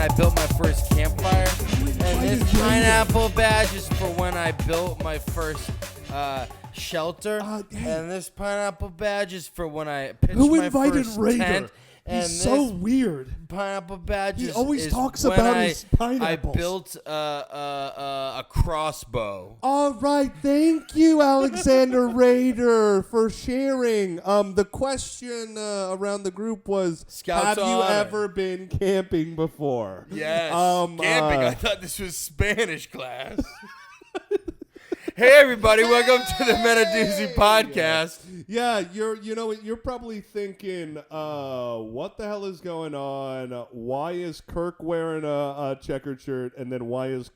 I built my first campfire. And this pineapple badge is for when I built my first shelter. And this pineapple badge is for when I pitched my first tent. And he's so weird. Pineapple badge He is always is talks when about his pineapples. I built a crossbow. All right, thank you, Alexander Rader, for sharing. The question around the group was, Scouts have you honor. ever been camping before? Yes, camping. I thought this was Spanish class. Hey, everybody, welcome to the Doozy podcast. Yeah, you're probably thinking, what the hell is going on? Why is Kirk wearing a checkered shirt, and then why is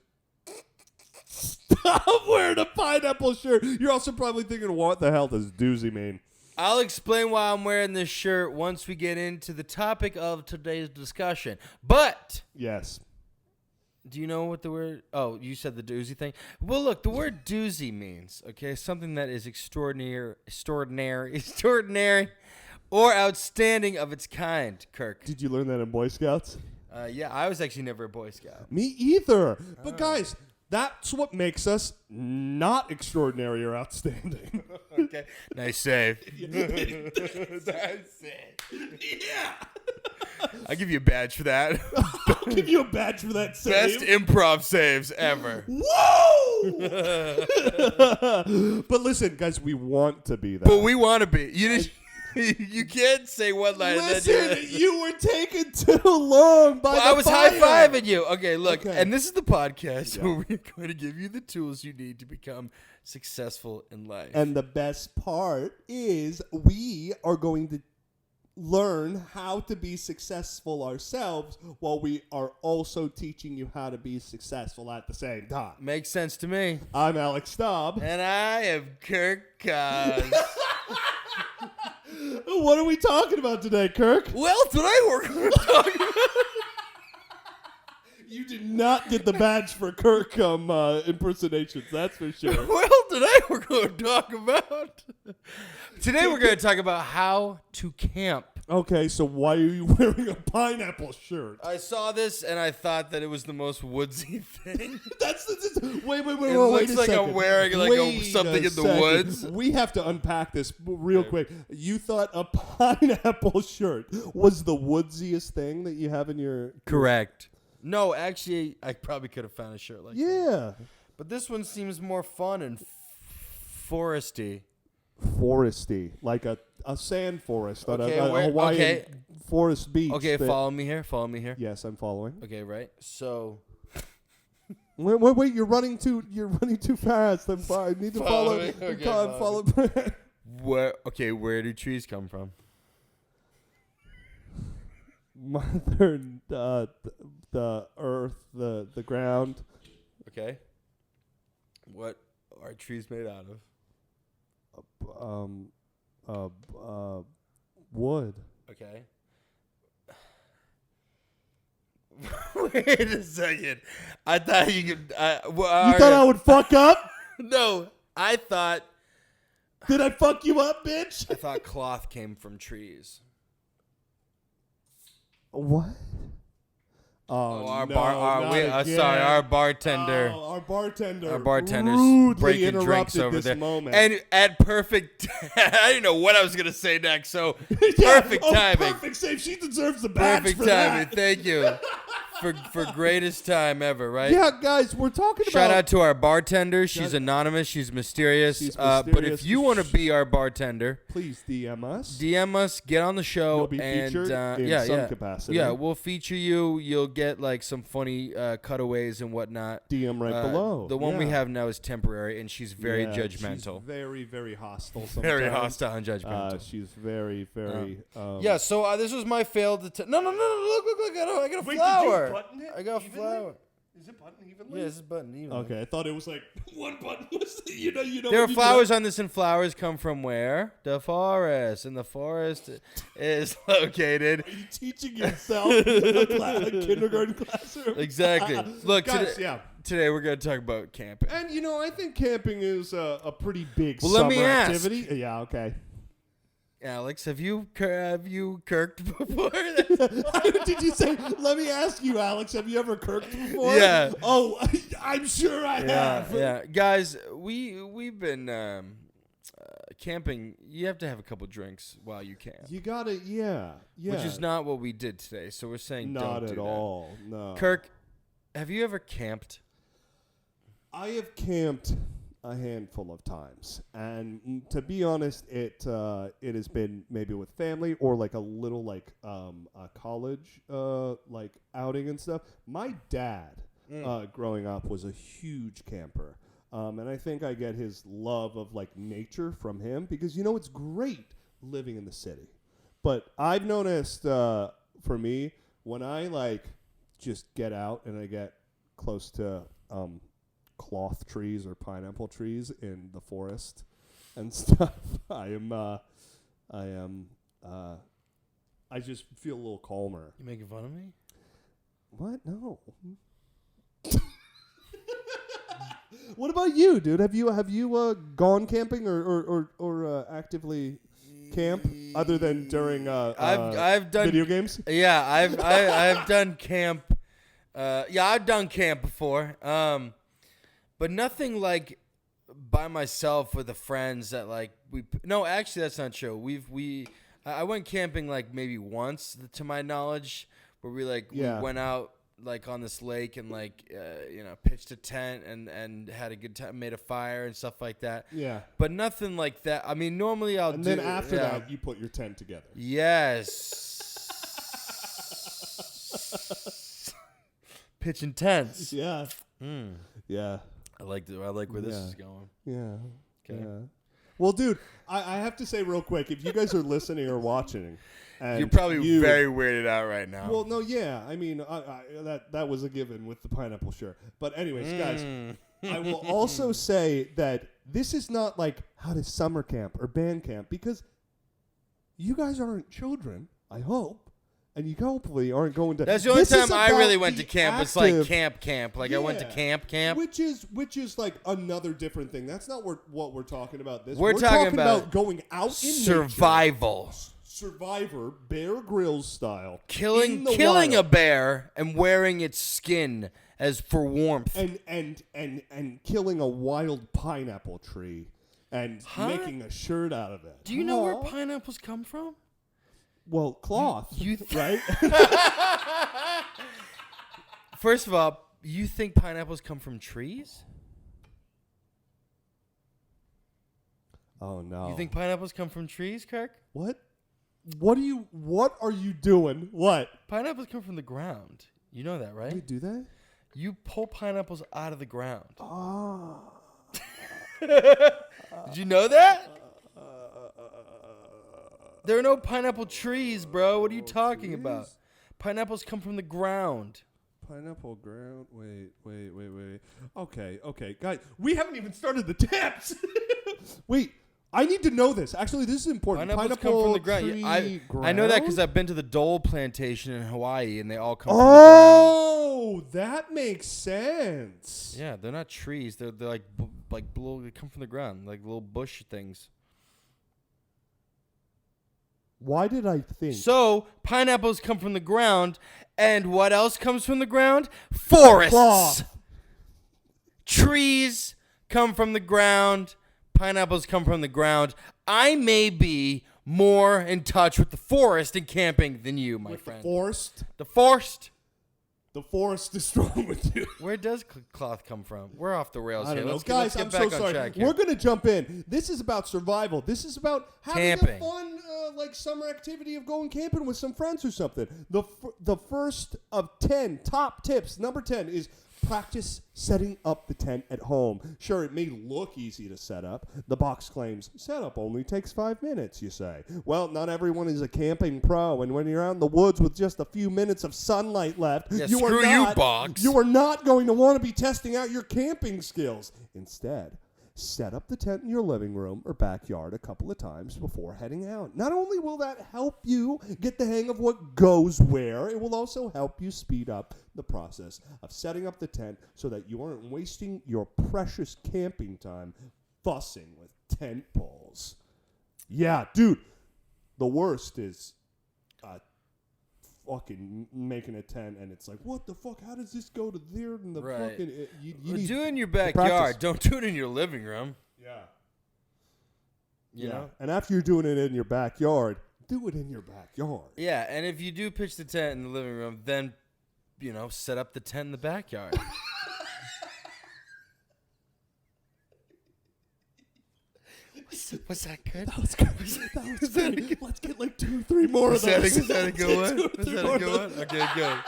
Staub wearing a pineapple shirt? You're also probably thinking, what the hell does Doozy mean? I'll explain why I'm wearing this shirt once we get into the topic of today's discussion. But Yes. do you know what the word? Oh, you said the doozy thing. Well, look, the word doozy means something that is extraordinary, or outstanding of its kind. Kirk. Did you learn that in Boy Scouts? Yeah, I was actually never a Boy Scout. Me either. But guys, that's what makes us not extraordinary or outstanding. Okay, nice save. Nice save. Yeah. I'll give you a badge for that. I'll give you a badge for that save. Best improv saves ever. Whoa! But listen, guys, we want to be that. But we want to be. You can't say one line. Listen, and then you were taking too long by the I was fire. high-fiving you. Okay, look, Okay. and this is the podcast where we're going to give you the tools you need to become successful in life. And the best part is we are going to learn how to be successful ourselves while we are also teaching you how to be successful at the same time. Makes sense to me. I'm Alex Staub. And I am Kirk Koz. What are we talking about today, Kirk? Well, today we're going to talk about... You did not get the badge for Kirk impersonations, that's for sure. Well, today we're going to talk about... Today we're going to talk about how to camp. Okay, so why are you wearing a pineapple shirt? I saw this and I thought that it was the most woodsy thing. Wait It a looks like second. I'm wearing something in the woods. We have to unpack this real quick. You thought a pineapple shirt was the woodsiest thing that you have in your... Correct. No, actually, I probably could have found a shirt like that. Yeah. But this one seems more fun and foresty. Foresty, like a sand forest on Okay, a Hawaiian forest beach. Okay, follow me here. Yes, I'm following. Okay, right. So Wait! You're running too fast. I need to follow. me. Okay, follow. where do trees come from? Mother, the earth, the ground. Okay. What are trees made out of? Wood. Okay. Wait a second. I thought you could. You thought I would fuck up? No, I thought. Did I fuck you up, bitch? I thought cloth came from trees. What? Our no, sorry, our bartender. Oh, our bartender's bartender's breaking drinks interrupted over this there. moment. And at perfect, I didn't know what I was gonna say next. So perfect timing. Perfect save. She deserves the badge Perfect for timing. that. Thank you for greatest time ever. Right? Yeah, guys, we're talking about. Shout out to our bartender. She's anonymous. She's mysterious. But if you want to be our bartender, please DM us. DM us. Get on the show. You'll be and, featured in some capacity. Yeah, we'll feature you. You'll get like some funny cutaways and whatnot. DM right below. The one we have now is temporary, and she's very judgmental. She's very, very hostile. Sometimes. Very hostile and judgmental. She's very, very. Yeah. So this was my failed attempt. No. Look! I got a flower. Button it I got a evenly? flower. Is it button evenly? Yeah, this is button evenly. Okay, I thought it was like one button was. You know. There are when you flowers on this, and flowers come from where? The forest, and the forest is located. Are you teaching yourself in a kindergarten classroom? Exactly. Look, guys, today we're going to talk about camping. And I think camping is a pretty big Well, let summer me ask. activity. Yeah. Okay. Alex, have you kirked before? Did you say? Let me ask you, Alex. Have you ever kirked before? Yeah. Oh, I'm sure I have. Yeah, guys, we've been camping. You have to have a couple drinks while you camp. You gotta, yeah. Which is not what we did today. So we're saying not don't do at that. all. No. Kirk, have you ever camped? I have camped a handful of times, and to be honest, it has been maybe with family or like a little like a college like outing and stuff. My dad growing up was a huge camper, and I think I get his love of like nature from him because it's great living in the city, but I've noticed for me when I like just get out and I get close to cloth trees or pineapple trees in the forest and stuff, I just feel a little calmer. You making fun of me? What? No. What about you, dude? Have you gone camping or actively camp other than during I've done video games? Yeah, I've done camp. I've done camp before. But nothing like by myself with the friends that like we. No, actually, that's not true. I went camping like maybe once to my knowledge, where we went out like on this lake and like pitched a tent and had a good time, made a fire and stuff like that. Yeah. But nothing like that. I mean, normally I'll. And then after that, you put your tent together. Yes. Pitching tents. Yeah. Yeah. I like where this is going. Yeah. Okay. Yeah. Well, dude, I have to say real quick, if you guys are listening or watching, and you're probably very weirded out right now. Well, no, yeah. I mean, that was a given with the pineapple shirt. But anyways, guys, I will also say that this is not like how to summer camp or band camp because you guys aren't children, I hope. And you hopefully aren't going to. That's the only time I really went to camp. It's like camp. Like I went to camp. Which is like another different thing. That's not what we're talking about. We're talking about going out in survival. Nature. Survivor, Bear Grylls style. Killing a bear and wearing its skin as for warmth. And killing a wild pineapple tree and making a shirt out of it. Do you know where pineapples come from? Well, cloth, right? First of all, you think pineapples come from trees? Oh, no. You think pineapples come from trees, Kirk? What? What are you doing? What? Pineapples come from the ground. You know that, right? Wait, do they? You pull pineapples out of the ground. Oh. Did you know that? There are no pineapple trees, bro. What are you talking about? Pineapples come from the ground. Pineapple ground. Wait. Okay. Guys, we haven't even started the tips. Wait, I need to know this. Actually, this is important. Pineapples come from the ground. I know that because I've been to the Dole plantation in Hawaii, and they all come from the ground. Oh, that makes sense. Yeah, they're not trees. They're like little. They come from the ground, like little bush things. Why did I think? So, pineapples come from the ground, and what else comes from the ground? Forests. Cloth. Trees come from the ground. Pineapples come from the ground. I may be more in touch with the forest and camping than you, my friend. The forest? The forest? The forest is strong with you. Where does cloth come from? We're off the rails I here. don't know. Let's Guys, get I'm back so on sorry. track here. We're going to jump in. This is about survival. This is about having Camping. a fun summer activity of going camping with some friends or something. The first of 10 top tips, number 10, is practice setting up the tent at home. Sure, it may look easy to set up. The box claims, setup only takes 5 minutes, you say. Well, not everyone is a camping pro, and when you're out in the woods with just a few minutes of sunlight left, you are not going to want to be testing out your camping skills. Instead, set up the tent in your living room or backyard a couple of times before heading out. Not only will that help you get the hang of what goes where, it will also help you speed up the process of setting up the tent so that you aren't wasting your precious camping time fussing with tent poles. Yeah, dude. The worst is fucking making a tent, and it's like, what the fuck? How does this go to there? And the fucking you need do it in your backyard. Don't do it in your living room. Yeah. You know? And after you're doing it in your backyard, do it in your backyard. Yeah, and if you do pitch the tent in the living room, then, set up the tent in the backyard. Was that good? That was good. That was good. Let's get like 2 or 3 more of those. Is that a good one? Is that a good one? Okay, good.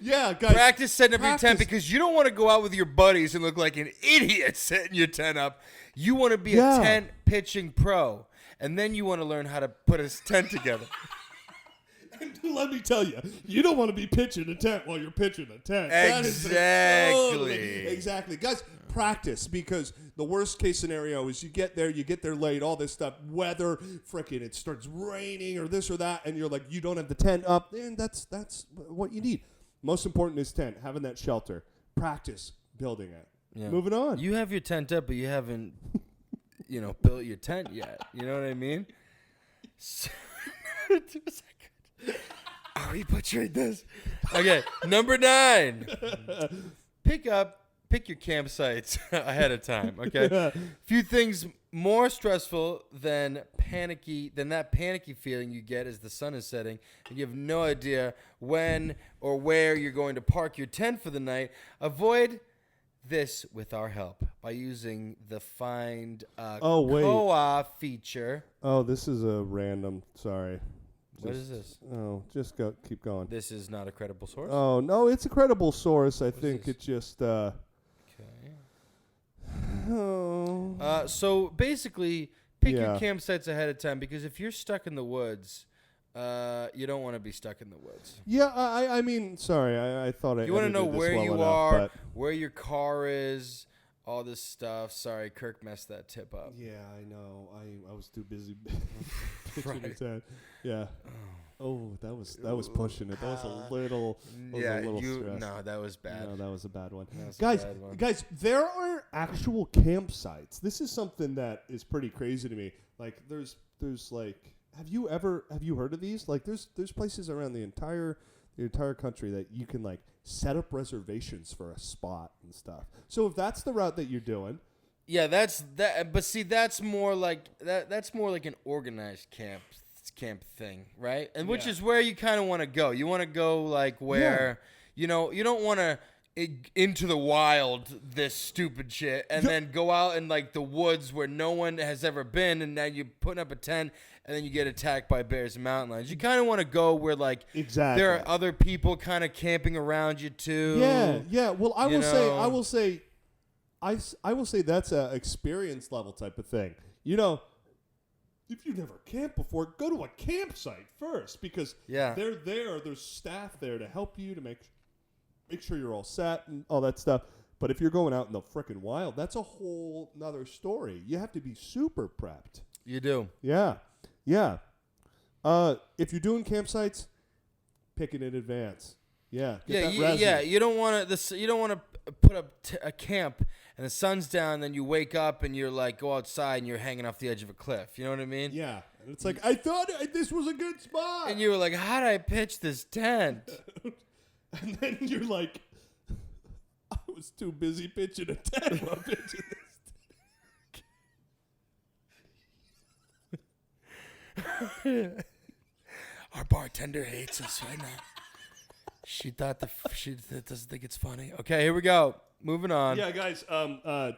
Yeah, guys. Practice setting up your tent because you don't want to go out with your buddies and look like an idiot setting your tent up. You want to be a tent pitching pro, and then you want to learn how to put a tent together. And let me tell you, you don't want to be pitching a tent while you're pitching a tent. Exactly. Exactly. Guys, practice, because the worst case scenario is you get there late, all this stuff, weather, frickin' it starts raining or this or that, and you're like, you don't have the tent up, and that's what you need. Most important is tent, having that shelter. Practice building it. Yeah. Moving on. You have your tent up, but you haven't, built your tent yet. You know what I mean? So, are we butchering this? Okay, number 9. Pick your campsites ahead of time, okay? Few things more stressful than that panicky feeling you get as the sun is setting and you have no idea when or where you're going to park your tent for the night. Avoid this with our help by using the Find Co-op feature. Oh, this is a random, sorry. What is this? Oh, keep going. This is not a credible source? Oh, no, it's a credible source. I think it just... Okay. Oh. So basically, pick your campsites ahead of time, because if you're stuck in the woods, you don't want to be stuck in the woods. Yeah, I mean, sorry, I thought you want to know where you are, where your car is, all this stuff. Sorry, Kirk messed that tip up. Yeah, I know. I was too busy pitching his head. Yeah. Oh, that was pushing it. That was a little. Stress. No, that was bad. No, that was a bad one. Guys, there are actual campsites. This is something that is pretty crazy to me. Like, there's like, have you heard of these? Like, there's places around the entire country that you can like set up reservations for a spot and stuff. So if that's the route that you're doing. Yeah, that's that. But see, that's more like that's more like an organized camp thing, right? And which is where you kind of want to go. You want to go like where you don't want to into the wild, this stupid shit, and then go out in like the woods where no one has ever been, and now you're putting up a tent, and then you get attacked by bears and mountain lions. You kind of want to go where like there are other people kind of camping around you too. Yeah. Well, I will say that's a experience level type of thing. If you've never camped before, go to a campsite first, because they're there. There's staff there to help you, to make sure you're all set and all that stuff. But if you're going out in the frickin' wild, that's a whole nother story. You have to be super prepped. You do. Yeah. If you're doing campsites, pick it in advance. Yeah. You don't want to put up a camp and the sun's down, and then you wake up and you're like, go outside and you're hanging off the edge of a cliff. You know what I mean? Yeah. And it's like, I thought this was a good spot. And you were like, how did I pitch this tent? And then you're like, I was too busy pitching a tent while pitching this. Our bartender hates us right now. She doesn't think it's funny. Okay, here we go. Moving on. Yeah, guys.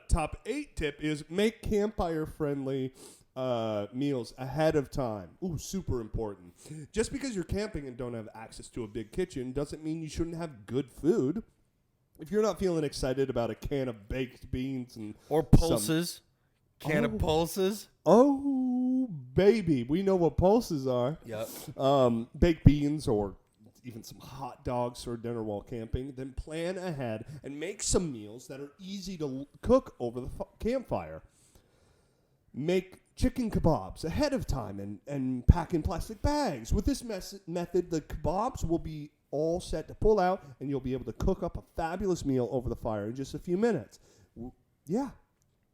Top 8 tip is make campfire-friendly meals ahead of time. Ooh, super important. Just because you're camping and don't have access to a big kitchen doesn't mean you shouldn't have good food. If you're not feeling excited about a can of baked beans or pulses, of pulses. Oh, baby, we know what pulses are. Yep. Baked beans or even some hot dogs for dinner while camping. Then plan ahead and make some meals that are easy to cook over the campfire. Make chicken kebabs ahead of time and pack in plastic bags. With this method, the kebabs will be all set to pull out, and you'll be able to cook up a fabulous meal over the fire in just a few minutes. Yeah.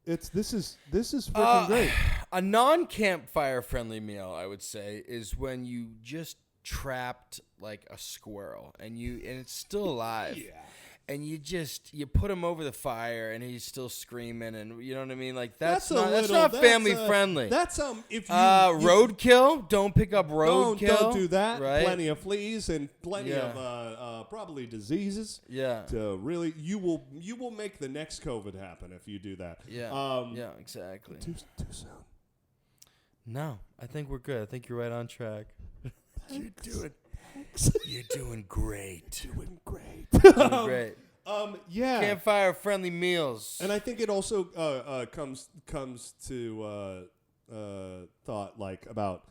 This is freaking great. A non-campfire friendly meal, I would say, is when you just trapped like a squirrel and it's still alive. Yeah. And you put him over the fire and he's still screaming, and you know what I mean? Like that's not family friendly. That's if you roadkill, don't pick up roadkill. Don't do that. Right? Plenty of fleas and plenty of probably diseases. Yeah. To really, you will make the next COVID happen if you do that. Yeah. Yeah, exactly. Too soon. No, I think we're good. I think you're right on track. You're doing great. Doing great. Doing great. Yeah. Campfire friendly meals. And I think it also comes to thought like about,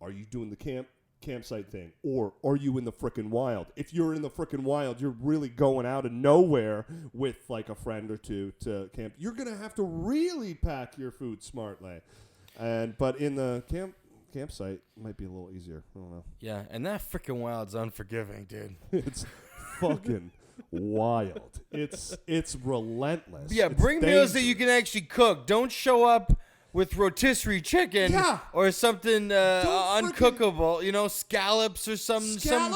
are you doing the campsite thing, or are you in the frickin' wild? If you're in the frickin' wild, you're really going out of nowhere with like a friend or two to camp. You're gonna have to really pack your food smartly, but in the campsite might be a little easier. I don't know. Yeah, and that freaking wild's unforgiving, dude. It's fucking wild. It's relentless. Yeah, it's bring meals that you can actually cook. Don't show up with rotisserie chicken or something uncookable. You know, scallops or some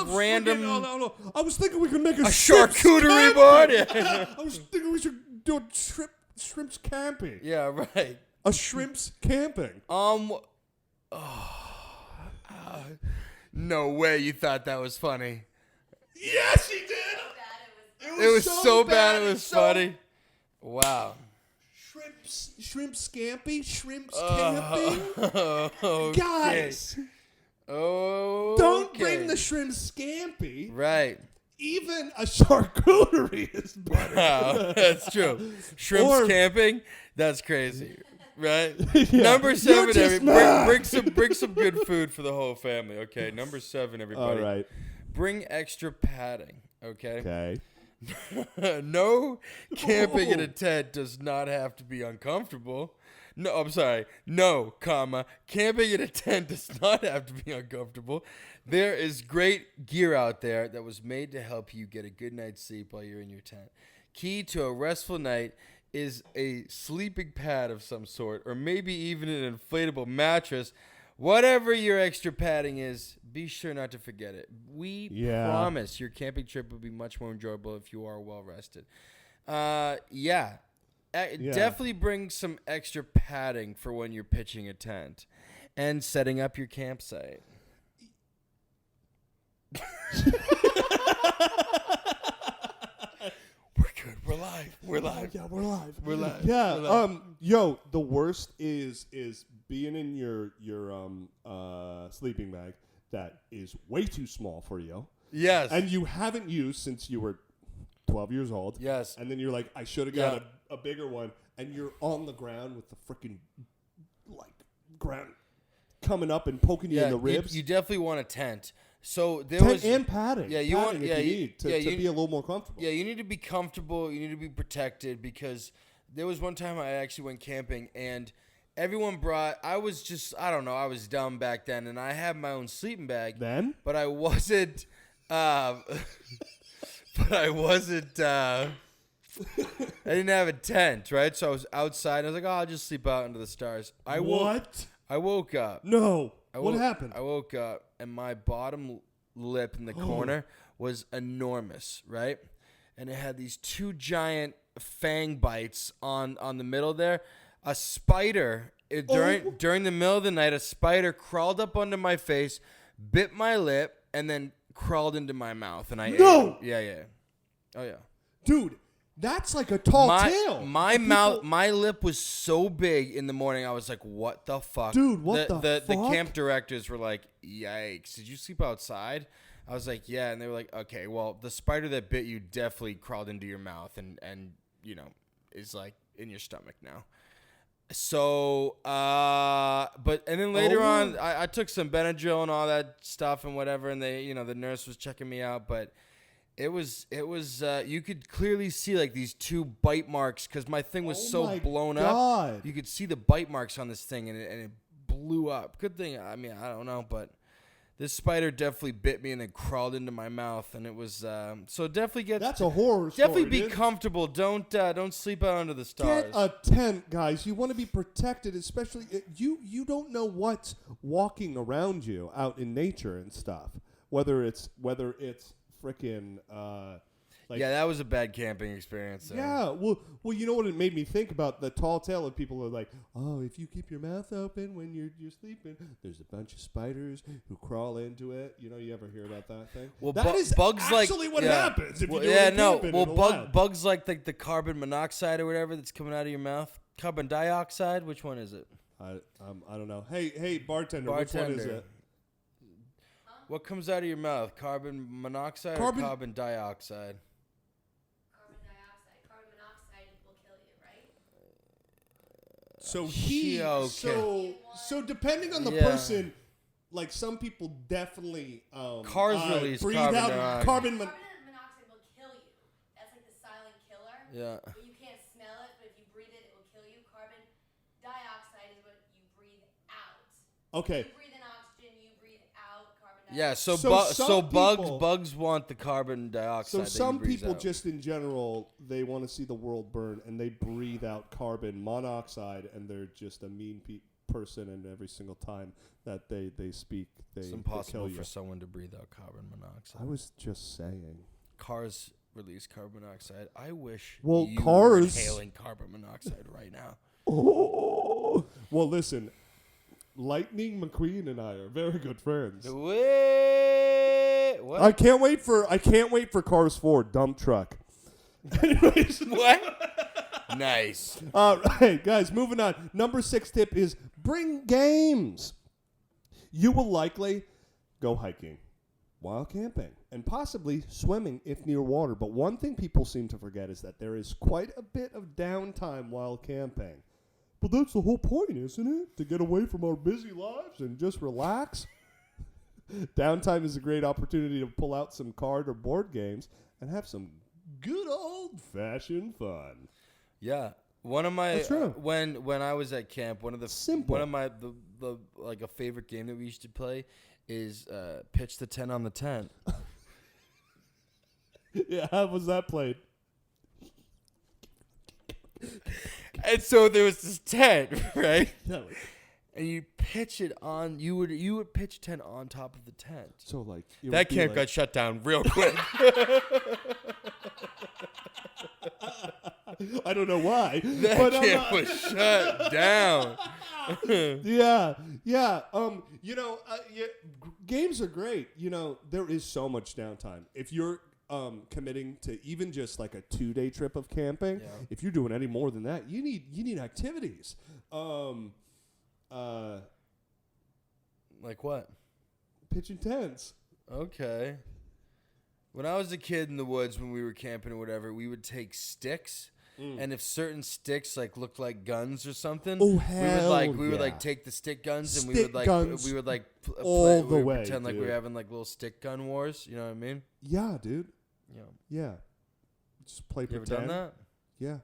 random. No. I was thinking we could make a charcuterie board. Yeah. I was thinking we should do a shrimps camping. Yeah, right. A shrimps camping. No way you thought that was funny. Yes, he did. It was so bad it was funny. Wow. Shrimp scampi? Shrimps camping? Okay. Guys. Oh. Don't bring the shrimp scampi. Right. Even a charcuterie is better. Wow, that's true. Shrimps camping? That's crazy. Right? Yeah. Number 7, bring some good food for the whole family, okay? Number 7, everybody. All right. Bring extra padding, okay? Okay. No camping in a tent does not have to be uncomfortable. No, I'm sorry. No, camping in a tent does not have to be uncomfortable. There is great gear out there that was made to help you get a good night's sleep while you're in your tent. Key to a restful night is a sleeping pad of some sort, or maybe even an inflatable mattress. Whatever your extra padding is, be sure not to forget it. We promise your camping trip will be much more enjoyable if you are well rested. Definitely bring some extra padding for when you're pitching a tent and setting up your campsite. We're live. Yeah, we're live. We're live. Yeah. We're live. Yo, the worst is being in your sleeping bag that is way too small for you. Yes. And you haven't used since you were 12 years old. Yes. And then you're like, I should have got a bigger one. And you're on the ground with the freaking ground coming up and poking you in the ribs. You definitely want a tent. So and padding. Yeah, you want to be a little more comfortable. Yeah, you need to be comfortable. You need to be protected, because there was one time I actually went camping and everyone brought. I was dumb back then, and I had my own sleeping bag. Then, but I wasn't. I didn't have a tent, right? So I was outside. And I was like, I'll just sleep out under the stars. I woke up. No. What happened? I woke up, and my bottom lip in the corner was enormous, right? And it had these 2 giant fang bites on the middle there. A spider, during the middle of the night, a spider crawled up onto my face, bit my lip, and then crawled into my mouth. And I ate it. Yeah. Oh, yeah. Dude. That's like a tall tale. My lip was so big in the morning. I was like, "What the fuck, dude? What the fuck?" The camp directors were like, "Yikes! Did you sleep outside?" I was like, "Yeah," and they were like, "Okay, well, the spider that bit you definitely crawled into your mouth and you know is like in your stomach now." So, and then later on, I took some Benadryl and all that stuff and whatever, and the nurse was checking me out, but. It was. You could clearly see like these 2 bite marks because my thing was so blown up. You could see the bite marks on this thing, and it blew up. Good thing. I mean, I don't know, but this spider definitely bit me and then crawled into my mouth, and it was so definitely get That's a horror story. Definitely be dude. comfortable. Don't sleep out under the stars. Get a tent, guys. You want to be protected, especially you don't know what's walking around you out in nature and stuff. Whether it's freaking yeah, that was a bad camping experience. So. Yeah, well, you know what it made me think about? The tall tale of people who are like, oh, if you keep your mouth open when you're sleeping, there's a bunch of spiders who crawl into it. You know, you ever hear about that thing? Well, that is bugs actually like, what happens if you do no. Well, wild. bugs like the carbon monoxide or whatever that's coming out of your mouth. Carbon dioxide. Which one is it? I don't know. Hey, bartender, which one is it? What comes out of your mouth? Carbon monoxide or carbon dioxide? So so depending on the person, like some people definitely cars release breathe carbon out dioxide. carbon monoxide will kill you. That's like the silent killer. Yeah. But you can't smell it, but if you breathe it, it will kill you. Carbon dioxide is what you breathe out. Okay. You breathe in oxygen, you breathe out carbon dioxide. Yeah, So bugs want the carbon dioxide. So some people out. just in general, they want to see the world burn and they breathe out carbon monoxide, and they're just a mean person, and every single time that they speak, it's they impossible kill you. for someone to breathe out carbon monoxide. I was just saying. Cars release carbon monoxide. I wish Well, you cars were inhaling carbon monoxide right now. Oh, well, listen. Lightning McQueen and I are very good friends. Wait, what? I can't wait for Cars 4 dump truck. Anyways, what? Nice. All right, guys, moving on. Number 6 tip is bring games. You will likely go hiking while camping and possibly swimming if near water. But one thing people seem to forget is that there is quite a bit of downtime while camping. But that's the whole point, isn't it? To get away from our busy lives and just relax. Downtime is a great opportunity to pull out some card or board games and have some good old-fashioned fun. Yeah. One of my That's true. When I was at camp, one of my like a favorite game that we used to play is pitch the tent on the tent. Yeah, how was that played? And so there was this tent, right? Yeah, And you pitch it on. You would pitch a tent on top of the tent. so like That camp got shut down real quick. I don't know why. That camp was shut down. Yeah. Games are great. You know, there is so much downtime. If you're committing to even just like a 2-day trip of camping, if you're doing any more than that, you need activities. Like what? Pitching tents. Okay. When I was a kid in the woods, when we were camping or whatever, we would take sticks. And if certain sticks like looked like guns or something, we would take the stick guns and we would pretend like we were having like little stick gun wars. You know what I mean? Yeah, dude. Yeah. Just play You pretend. ever done that? Yeah.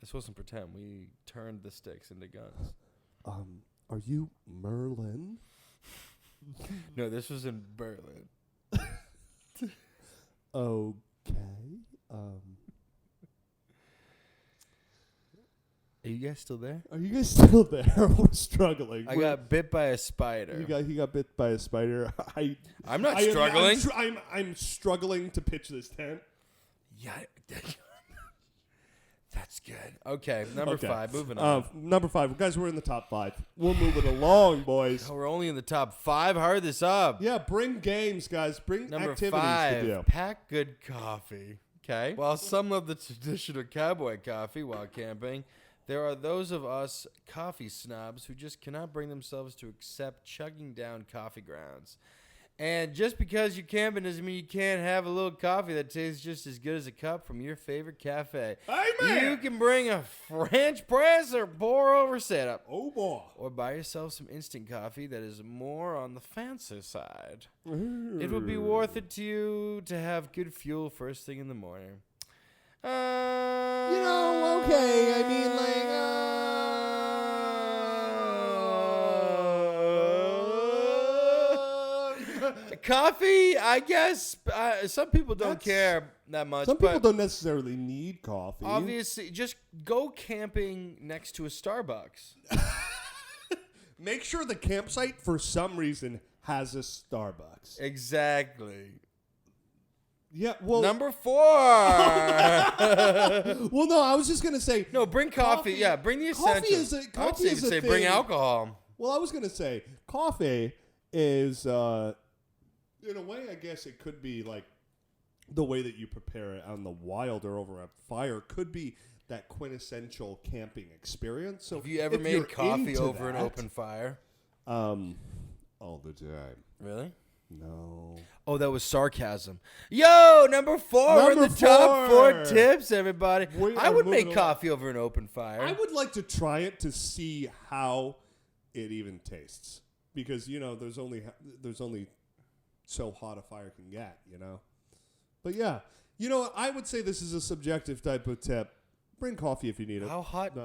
This wasn't pretend. We turned the sticks into guns. Are you Merlin? No, this was in Berlin. Okay. Are you guys still there? Are you guys still there? We're struggling. I got bit by a spider. He got bit by a spider. I'm not struggling. I'm struggling to pitch this tent. Yeah. That's good. Okay, number 5. Moving on. Number 5. Guys, we're in the top 5. We'll move it along, boys. Oh, we're only in the top 5. Hurry this up. Yeah, bring games, guys. Bring Number activities 5, to do. pack good coffee. Okay. While some love the traditional cowboy coffee while camping, there are those of us coffee snobs who just cannot bring themselves to accept chugging down coffee grounds. And just because you're camping doesn't mean you can't have a little coffee that tastes just as good as a cup from your favorite cafe. Amen. You can bring a French press or pour over setup. Oh, boy. Or buy yourself some instant coffee that is more on the fancy side. It will be worth it to you to have good fuel first thing in the morning. Okay. I mean, Coffee, I guess. Some people don't care that much. Some people don't necessarily need coffee. Obviously, just go camping next to a Starbucks. Make sure the campsite, for some reason, has a Starbucks. Exactly. Yeah, well... Number 4. Well, no, I was just going to say... No, bring coffee. Yeah, bring the essentials. I would even say bring alcohol. Well, I was going to say, coffee is, in a way, I guess it could be like the way that you prepare it on the wild or over a fire could be that quintessential camping experience. So have you ever made coffee over an open fire? All the time. Really? No. Oh, that was sarcasm. Yo, number 4 in the top 4 tips, everybody. I would make coffee over an open fire. I would like to try it to see how it even tastes. Because, there's only so hot a fire can get, But yeah, I would say this is a subjective type of tip. Bring coffee if you need it. How hot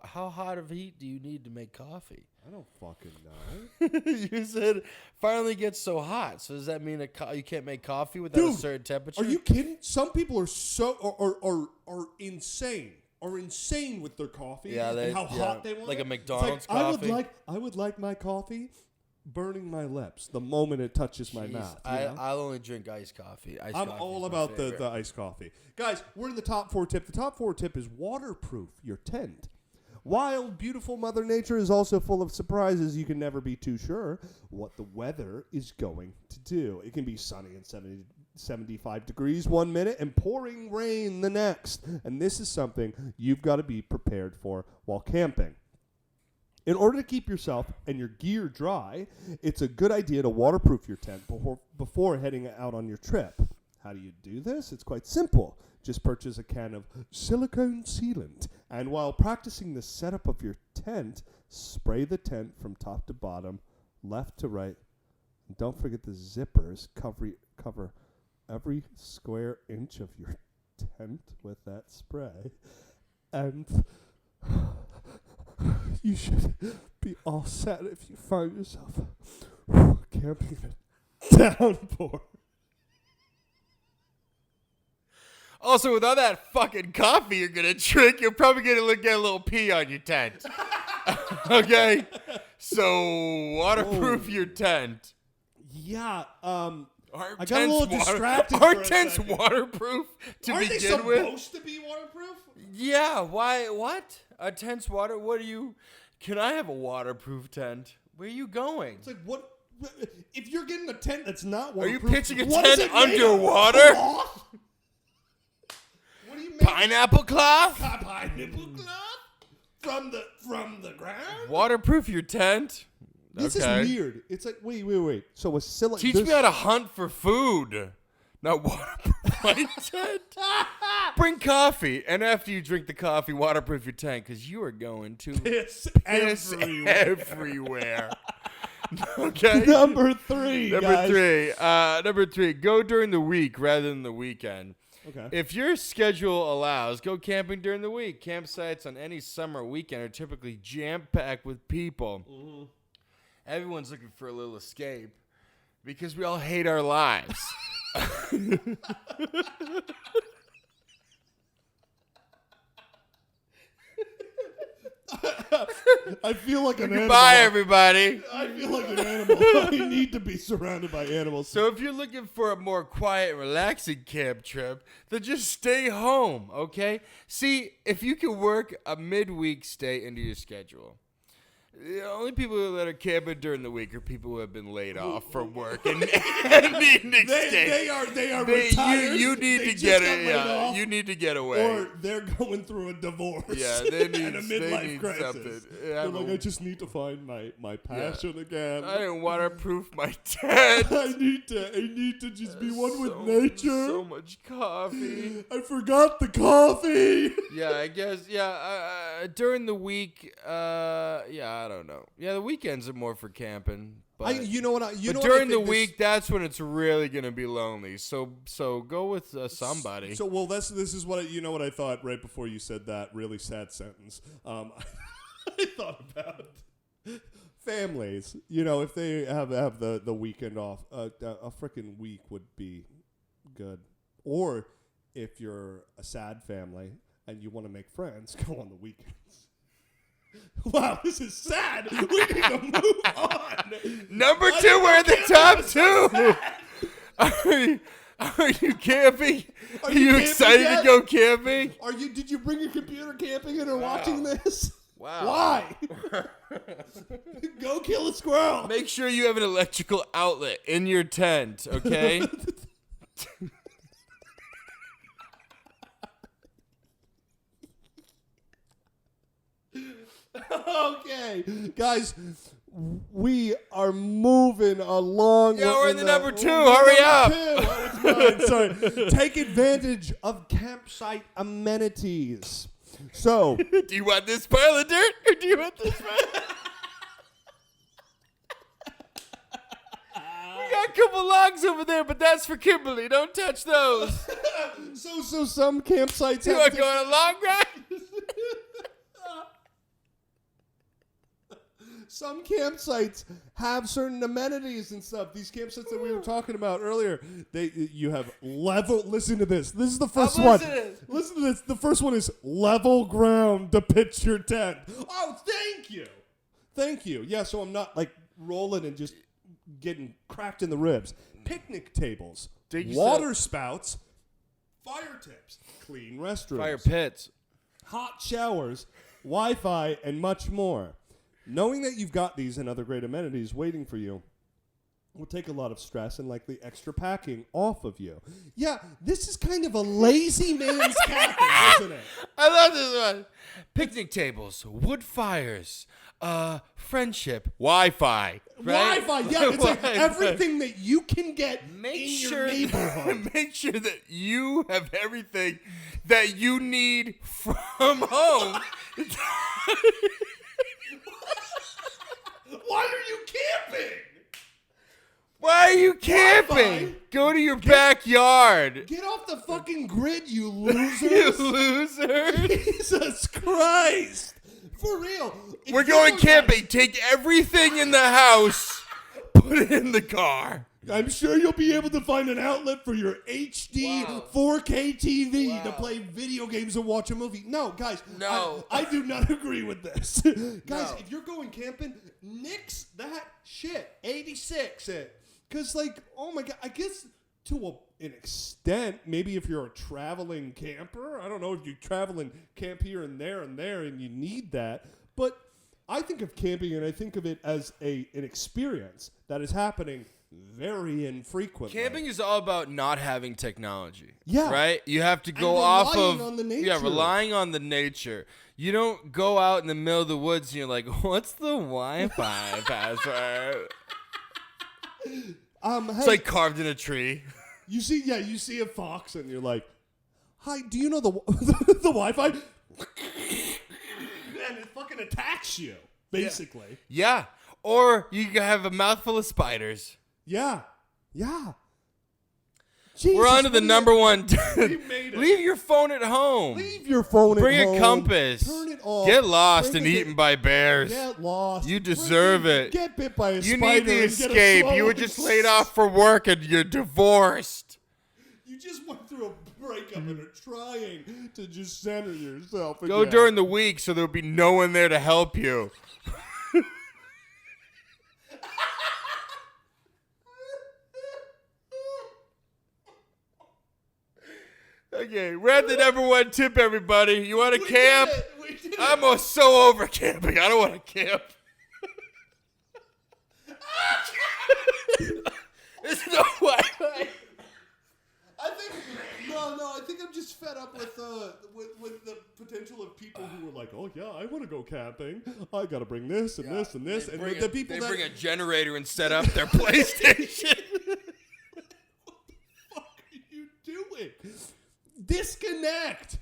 how hot of heat do you need to make coffee? I don't fucking know. You said finally gets so hot. So does that mean you can't make coffee without a certain temperature? Are you kidding? Some people are so are insane. Are insane with their coffee and how hot they want like it. a McDonald's coffee. I would like my coffee burning my lips the moment it touches my mouth. I'll only drink iced coffee. I'm all about the iced coffee. Guys, we're in the top 4 tip. The top 4 tip is waterproof your tent. Wild, beautiful Mother Nature is also full of surprises. You can never be too sure what the weather is going to do. It can be sunny and 75 degrees one minute and pouring rain the next. And this is something you've got to be prepared for while camping. In order to keep yourself and your gear dry, it's a good idea to waterproof your tent before heading out on your trip. How do you do this? It's quite simple. Just purchase a can of silicone sealant, and while practicing the setup of your tent, spray the tent from top to bottom, left to right. And don't forget the zippers. Cover every square inch of your tent with that spray. And you should be all set if you find yourself camping in a downpour. Also, with all that fucking coffee you're going to drink, you're probably going to get a little pee on your tent. Okay? So, waterproof your tent. Yeah, Our I got a little distracted. Our tent's waterproof to Aren't begin they with. supposed to be waterproof? Yeah, why? What? A tent's water? What are you? Can I have a waterproof tent? Where are you going? It's like, what? If you're getting a tent that's not Are you waterproof, pitching a what is tent it made of? underwater? Cloth? What do you mean? Pineapple cloth? Pineapple cloth? From the ground? Waterproof your tent? This Okay. is weird. It's like, wait. So a silicone. Teach me how to hunt for food. Not waterproof my tent. Bring coffee, and after you drink the coffee, waterproof your tent, because you are going to piss everywhere. Okay. Number 3. Number three. Go during the week rather than the weekend. Okay. If your schedule allows, go camping during the week. Campsites on any summer weekend are typically jam-packed with people. Mm-hmm. Everyone's looking for a little escape because we all hate our lives. I feel like an animal. Goodbye, everybody. I feel like an animal. I need to be surrounded by animals. So if you're looking for a more quiet, relaxing camp trip, then just stay home, okay? See, if you can work a midweek stay into your schedule. The only people that are camping during the week are people who have been laid off from work and need an escape. They are retired. You need They to get just got laid off, you need to get away. or they're going through a divorce. Yeah, they need, and a midlife crisis. something. They're like, I just need to find my passion again. I didn't waterproof my tent. I need to just be one with nature. So much coffee. I forgot the coffee. Yeah, I guess. Yeah, during the week. I don't know. Yeah, the weekends are more for camping. But during the week, that's when it's really gonna be lonely. So go with somebody. So this is what what I thought right before you said that really sad sentence. I thought about families, if they have the weekend off, a freaking week would be good. Or if you're a sad family and you want to make friends, go on the weekends. Wow, this is sad. We need to move on. Number 2, we're in the top 2. Are you camping? Are you excited to go camping? Did you bring your computer camping and are watching this? Wow. Why? Go kill a squirrel. Make sure you have an electrical outlet in your tent, okay? Okay, guys, we are moving along. Yeah, we're in the number 2. Hurry up. Sorry. Take advantage of campsite amenities. So, do you want this pile of dirt or do you want this pile? We got a couple logs over there, but that's for Kimberly. Don't touch those. so some campsites You want to go on a long ride? Some campsites have certain amenities and stuff. These campsites that we were talking about earlier, you have level. Listen to this. This is the first one. Listen to this. The first one is level ground to pitch your tent. Oh, thank you. Thank you. Yeah, so I'm not like rolling and just getting cracked in the ribs. Picnic tables, water spouts, fire tips, clean restrooms, Fire pits, hot showers, Wi-Fi, and much more. Knowing that you've got these and other great amenities waiting for you will take a lot of stress and likely extra packing off of you. Yeah, this is kind of a lazy man's camping, isn't it? I love this one. Picnic tables, wood fires, friendship, Wi-Fi. Right? Wi-Fi, yeah, it's like everything that you can get in your neighborhood. Make sure that you have everything that you need from home. Why are you camping? Why are you camping? Wi-Fi? Go to your backyard. Get off the fucking grid, you losers. You losers. Jesus Christ. For real. We're going camping. Take everything in the house, put it in the car. I'm sure you'll be able to find an outlet for your HD 4K TV to play video games and watch a movie. No, guys. No. I do not agree with this. Guys, if you're going camping, nix that shit. 86 it. Because, like, oh my God, I guess to an extent, maybe if you're a traveling camper, I don't know if you travel and camp here and there and you need that. But I think of camping and I think of it as an experience that is happening very infrequently. Camping is all about not having technology. Yeah. Right? You have to go off of relying on the nature. You don't go out in the middle of the woods and you're like, what's the Wi-Fi password? It's like carved in a tree. You see a fox and you're like, hi, do you know the Wi-Fi? And it fucking attacks you, basically. Yeah. Or you have a mouthful of spiders. Yeah. Jesus, we're on to the number 1. We made it. Leave your phone at home. Leave your phone Bring at home. a compass. Turn it off. Get lost and eaten by bears. Get lost. You deserve it. Get bit by a spider. You need the escape. You were just laid off for work and you're divorced. You just went through a breakup and are trying to just center yourself again. Go during the week so there'll be no one there to help you. Okay, we're at the number 1 tip, everybody. You want to camp? We did it. I'm so over camping. I don't want to camp. There's no Wi-Fi. I think I'm just fed up with the potential of people who are like, oh yeah, I want to go camping. I got to bring this and this and this, and the people they that bring a generator and set up their PlayStation. What the fuck are you doing? Disconnect.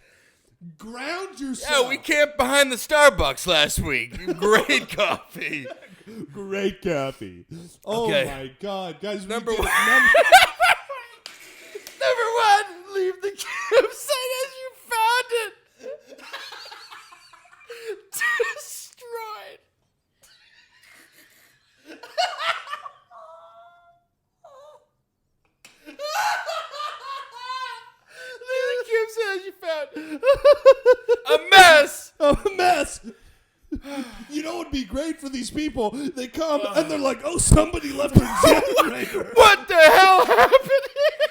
Ground yourself. Yeah, we camped behind the Starbucks last week. Great coffee. Great coffee. Oh my God, guys! Number 1. Number 1. Leave the campsite as you found it. Destroyed. A mess. A mess. You know what would be great for these people? They come and they're like, oh, somebody left a generator. What the hell happened here?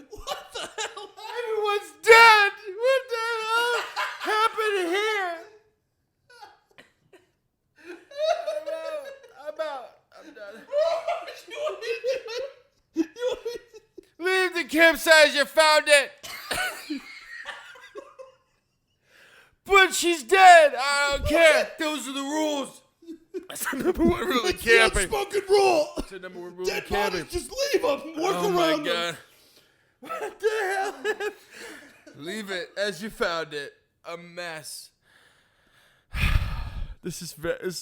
What the hell? Everyone's dead. What the hell happened here? I'm out. I'm done. Leave the campsite as you found it. But she's dead. I don't care. Those are the rules. That's the number one rule of It's the camping. unspoken rule. That's the number one rule Dead of camping. bodies, just leave them. Work Oh around my them. god. What the hell? Leave it as you found it. A mess. This is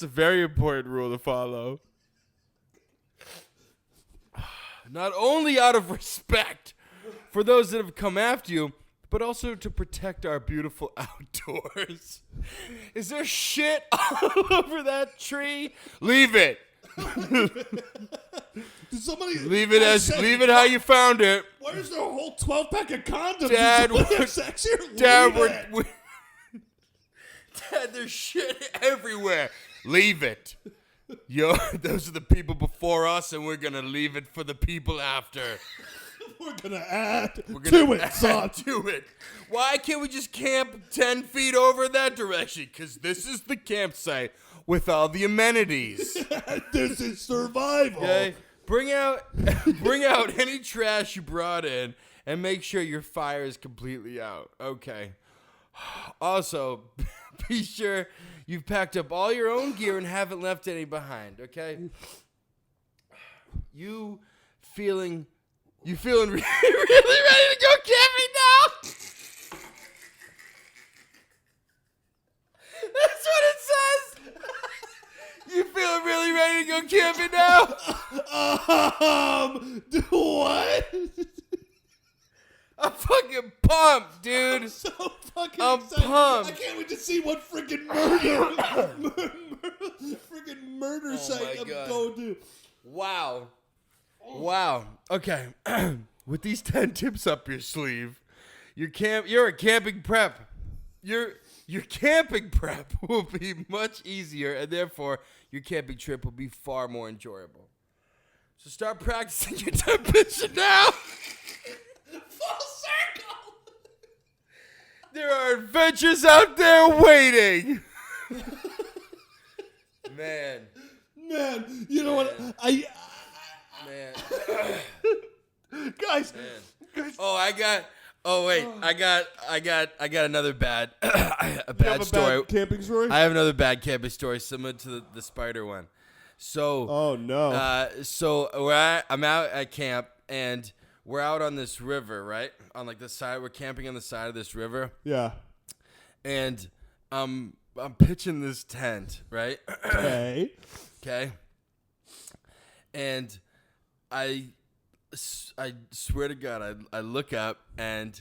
a very important rule to follow. Not only out of respect for those that have come after you, but also to protect our beautiful outdoors. Is there shit all over that tree? Leave it. Did somebody Leave it how you found it. Where's the whole 12-pack of condoms? Dad, Did somebody have sex here? Dad, Leave it. Dad, there's shit everywhere. Leave it. Yo, those are the people before us, and we're gonna leave it for the people after. We're gonna add We're to gonna it, son. to it. Why can't we just camp 10 feet over that direction? Because this is the campsite with all the amenities. This is survival. Okay? Bring out any trash you brought in, and make sure your fire is completely out. Okay. Also, be sure you've packed up all your own gear and haven't left any behind, okay? You feeling really ready to go camping now? That's what it says. You feeling really ready to go camping now? What? I'm fucking pumped, dude. So fucking I'm excited. pumped. I can't wait to see what freaking murder Oh site my I'm God. going to. Wow. Okay. With these 10 tips up your sleeve, you're a camping prep. Your camping prep will be much easier, and therefore your camping trip will be far more enjoyable. So start practicing your temptation now. Full circle. There are adventures out there waiting. Man, you know what? man. Guys, Oh, I got another bad you bad have a story. bad camping story? I have another bad camping story similar to the spider one. So, Oh no. I'm out at camp, and we're out on this river, right? On like the side, we're camping on the side of this river, Yeah. and I'm pitching this tent, right? Okay. Okay. And I swear to God, I look up, and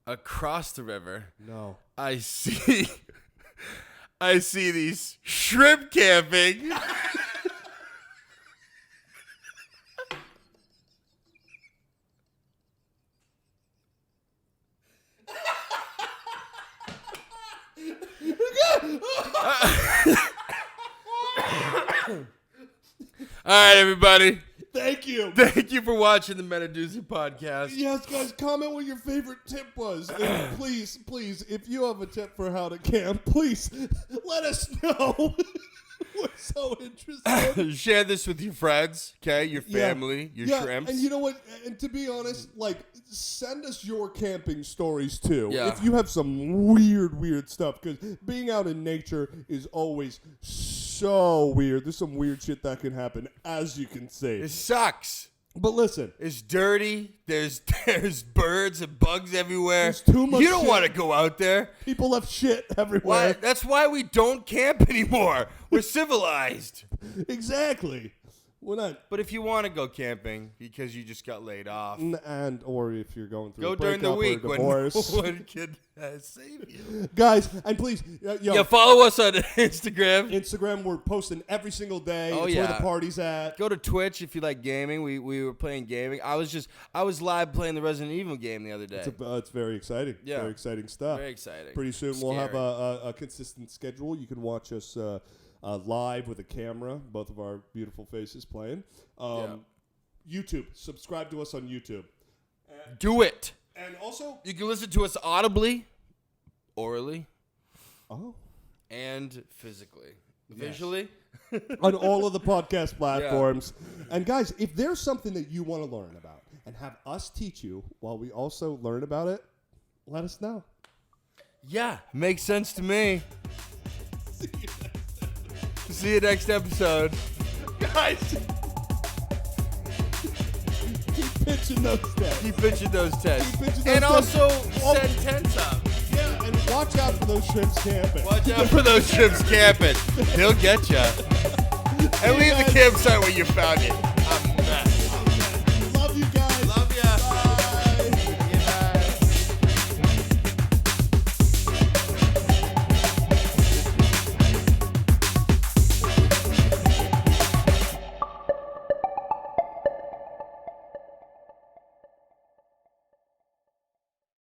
across the river, No. I see these shrimp camping. All right, everybody. Thank you. Thank you for watching the Doozy podcast. Yes, guys, comment what your favorite tip was. And please, if you have a tip for how to camp, please let us know. We're so interested. Share this with your friends, okay? Your family, your shrimps. And you know what? And to be honest, like, send us your camping stories too. Yeah. If you have some weird stuff, because being out in nature is always so weird. There's some weird shit that can happen, as you can see. It sucks. But listen, It's dirty. There's birds and bugs everywhere. There's too much You don't shit. want to go out there. people left shit Why? everywhere. That's why we don't camp anymore. We're civilized. Exactly. We're not. But if you want to go camping because you just got laid off, Or if you're going through go a during the breakup week or a when no divorce. one can save you. Guys, and please, Follow us on Instagram. Instagram, we're posting every single day. Oh, It's yeah. where the party's at. Go to Twitch if you like gaming. We were playing gaming. I was live playing the Resident Evil game the other day. It's very exciting. Yeah. Very exciting stuff. Very exciting. Pretty soon we'll have Scary. a consistent schedule. You can watch us live with a camera, both of our beautiful faces playing. YouTube. Subscribe to us on YouTube. Do it. And also, You can listen to us audibly, orally, and physically. Visually. on all of the podcast platforms. Yeah. And guys, if there's something that you want to learn about and have us teach you while we also learn about it, let us know. Yeah, makes sense to me. See you next episode. Guys, keep pitching those tests. Keep pitching those tests. Keep pitching those And tests. also send tents up. Yeah, and watch out for those shrimps camping. Watch out for those shrimps camping. He'll get ya. And leave the campsite where you found it.